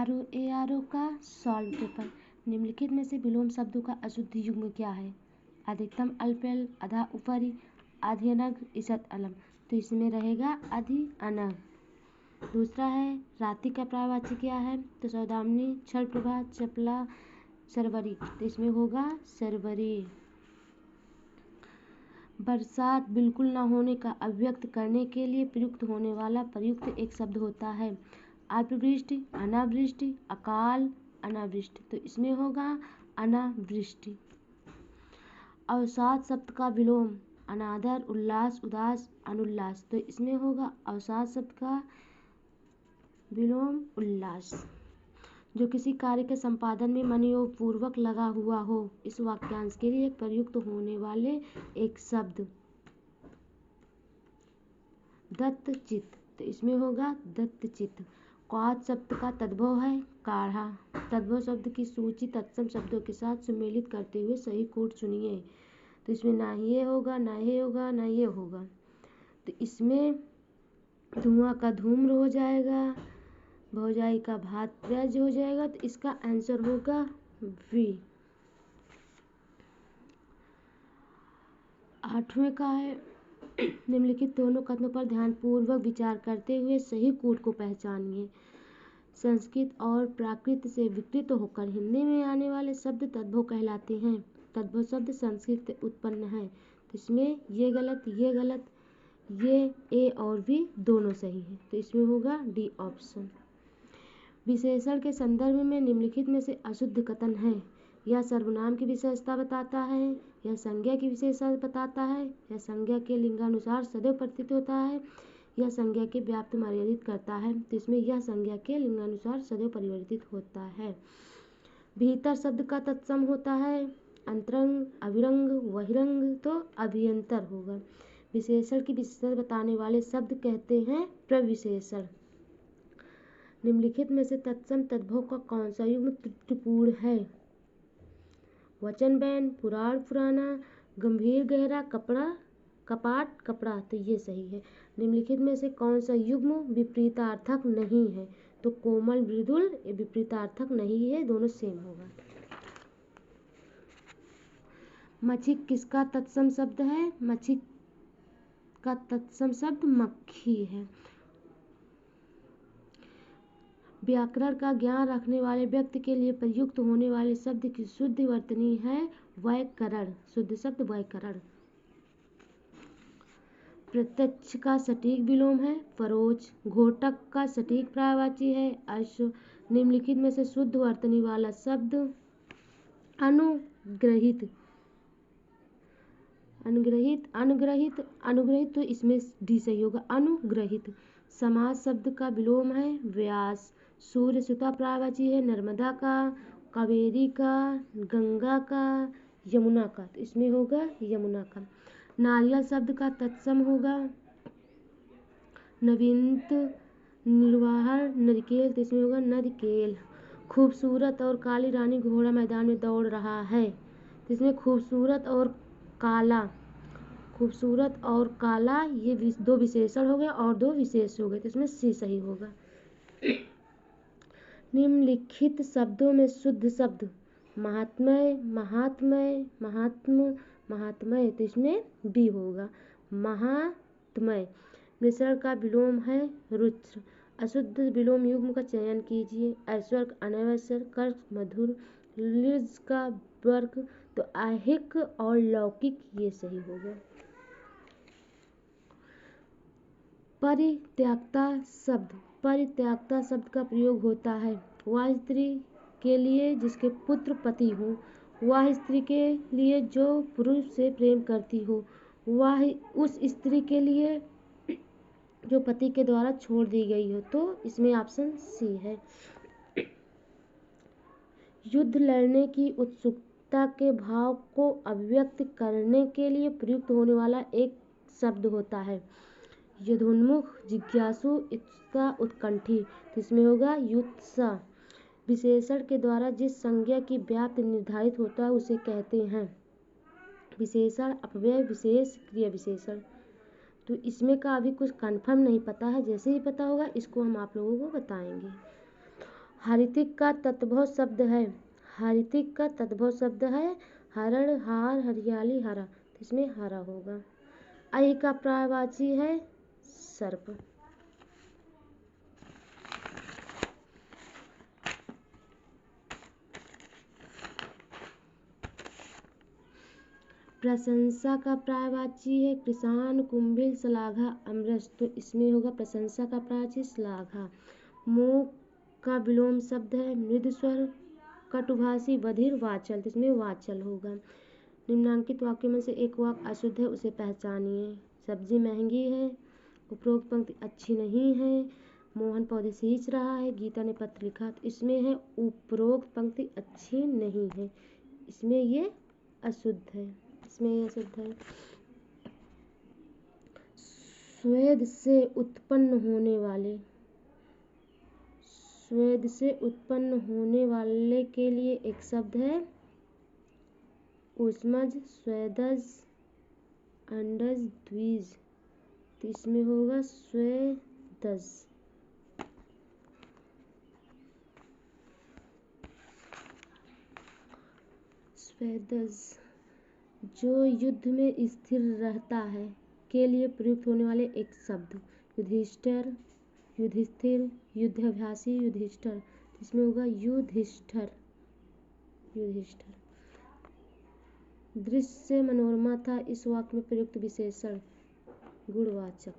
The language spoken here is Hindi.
RO का सॉल्व पेपर। निम्नलिखित में से विलोम शब्दों का अशुद्ध युग्म क्या है? अधिकतम अल्पेल, अधा उपरी, आधि अनग, ईसत अलम। तो इसमें रहेगा अधि अनग। दूसरा है रात्रि का पर्यायवाची क्या है? तो सौदामिनी, क्षण प्रभा, चपला, सरवरी। तो इसमें होगा सरवरी। बरसात बिल्कुल न होने का अभिव्यक्त करने के लिए प्रयुक्त होने वाला प्रयुक्त एक शब्द होता है। अल्पवृष्टि, अनावृष्टि, अकाल, अनावृष्टि। तो इसमें होगा अनावृष्टि। अवसाद शब्द का विलोम अनादर, उल्लास, उदास, अनुल्लास। तो इसमें होगा अवसाद शब्द का विलोम उल्लास। जो किसी कार्य के संपादन में मनोयोगपूर्वक लगा हुआ हो, इस वाक्यांश के लिए प्रयुक्त होने वाले एक शब्द दत्तचित्त। तो इसमें होगा दत्तचित्त। क्वाथ शब्द का तद्भव है काढ़ा। तद्भव शब्द की सूची तत्सम शब्दों के साथ सुमेलित करते हुए सही कोट चुनिए। तो इसमें ना ये होगा, ना ये होगा, ना ये होगा। तो इसमें धुआं का धूम्र हो जाएगा, भौजाई का भात त्याज्य हो जाएगा। तो इसका आंसर होगा वी। 8वें का है निम्नलिखित दोनों कथनों पर ध्यानपूर्वक विचार करते हुए सही कूट को पहचानिए। संस्कृत और प्राकृत से विकृत होकर हिंदी में आने वाले शब्द तद्भव कहलाते हैं। तद्भव शब्द संस्कृत से उत्पन्न है। तो इसमें ये गलत, ये गलत, ये ए और बी दोनों सही है। तो इसमें होगा डी ऑप्शन। विशेषण के संदर्भ में निम्नलिखित में से अशुद्ध कथन है। यह सर्वनाम की विशेषता बताता है, यह संज्ञा की विशेषता बताता है, यह संज्ञा के लिंगानुसार सदैव प्रतीत होता है, यह संज्ञा के व्याप्ति मर्यादित करता है। तो इसमें यह संज्ञा के लिंगानुसार सदैव परिवर्तित होता है। भीतर शब्द का तत्सम होता है अंतरंग, अभिरंग, बहिरंग। तो अभियंतर होगा। विशेषण की विशेषता बताने वाले शब्द कहते हैं प्रविशेषण। निम्नलिखित में से तत्सम तद्भव का कौन सा युग्म त्रुटिपूर्ण है? वचन बैन, पुराण, पुराना, गंभीर, गहरा, कपड़ा, कपाट, कपड़ा। तो ये सही है। निम्नलिखित में से कौन सा युग्म विपरीतार्थक नहीं है? तो कोमल, मृदुल विपरीतार्थक नहीं है, दोनों सेम होगा। मक्षिक किसका तत्सम शब्द है? मक्षिक का तत्सम शब्द मक्खी है। व्याकरण का ज्ञान रखने वाले व्यक्ति के लिए प्रयुक्त होने वाले शब्द की शुद्ध वर्तनी है वैकरण। शुद्ध शब्द वैकरण। प्रत्यक्ष का सटीक विलोम है परोक्ष। घोटक का सटीक पर्यायवाची है अश्व। निम्नलिखित में से शुद्ध वर्तनी वाला शब्द अनुग्रहित। अनुग्रहित, अनुग्रहित, अनुग्रहित। तो इसमें डी सही होगा, अनुग्रहित। समाज शब्द का विलोम है व्यास। सूर्य सुता पर्यायवाची है नर्मदा का, कावेरी का, गंगा का, यमुना का। तो इसमें होगा यमुना का। नारियल शब्द का तत्सम होगा नवीनत, निर्वाहर, नरिकेल। तो इसमें होगा नरिकेल। खूबसूरत और काली रानी घोड़ा मैदान में दौड़ रहा है। तो इसमें खूबसूरत और काला, खूबसूरत और काला ये दो विशेषण हो गए और दो विशेष हो गए। तो इसमें सी सही होगा। निम्नलिखित शब्दों में शुद्ध शब्द महात्मय, महात्मय, महात्म, महात्मय। तो इसमें बी होगा महात्मय। मिश्रण का विलोम है रुद्र। अशुद्ध विलोम युग्म का चयन कीजिए। ऐश्वर्य, अनैश्वर्य, कर्क, मधुर, लिज का वर्ग। तो ऐहिक और लौकिक ये सही होगा। परित्याक्ता शब्द। परित्याक्ता शब्द का प्रयोग होता है वह स्त्री के लिए जिसके पुत्र पति हो, वह स्त्री के लिए जो पुरुष से प्रेम करती हो, वह उस स्त्री के लिए जो पति के द्वारा छोड़ दी गई हो। तो इसमें ऑप्शन सी है। युद्ध लड़ने की उत्सुकता के भाव को अभिव्यक्त करने के लिए प्रयुक्त होने वाला एक शब्द होता है युद्धोन्मुख, जिज्ञासु, इत्सुका, उत्कंठी। इसमें होगा युत्सा। विशेषण के द्वारा जिस संज्ञा की व्याप्ति निर्धारित होता है उसे कहते हैं विशेषण, अपव्यय विशेष, क्रिया विशेषण। तो इसमें का अभी कुछ कंफर्म नहीं पता है, जैसे ही पता होगा इसको हम आप लोगों को बताएंगे। हार्दिक का तद्भव शब्द है, हार्दिक का तद्भव शब्द है हरण, हार, हरियाली, हरा, तो इसमें हरा होगा। आई का पर्यायवाची है सर्प। प्रशंसा का पर्यायवाची है किसान, कुंभिल, श्लाघा, अमरस, तो इसमें होगा प्रशंसा का पर्यायवाची श्लाघा। मोह का विलोम शब्द है मृदु स्वर, कटुभाषी, बधिर, वाचल, तो इसमें वाचल होगा। निम्नांकित वाक्यों में से एक वाक्य अशुद्ध है, उसे पहचानिए। सब्जी महंगी है, उपरोक्त पंक्ति अच्छी नहीं है, मोहन पौधे सींच रहा है, गीता ने पत्र लिखा, तो इसमें है उपरोक्त पंक्ति अच्छी नहीं है, इसमें ये अशुद्ध है, इसमें ये अशुद्ध है। स्वेद से उत्पन्न होने वाले, स्वेद से उत्पन्न होने वाले के लिए एक शब्द है ऊष्मज, स्वेदज, अंडज, द्विज, तो इसमें होगा स्वेदज। स्वेदज जो युद्ध में स्थिर रहता है के लिए प्रयुक्त होने वाले एक शब्द युधिष्ठिर, युधिष्ठिर, युद्धाभ्यासी, युधिष्ठिर, इसमें होगा युधिष्ठिर, युधिष्ठिर। दृश्य मनोरमा था, इस वाक्य में प्रयुक्त विशेषण गुणवाचक।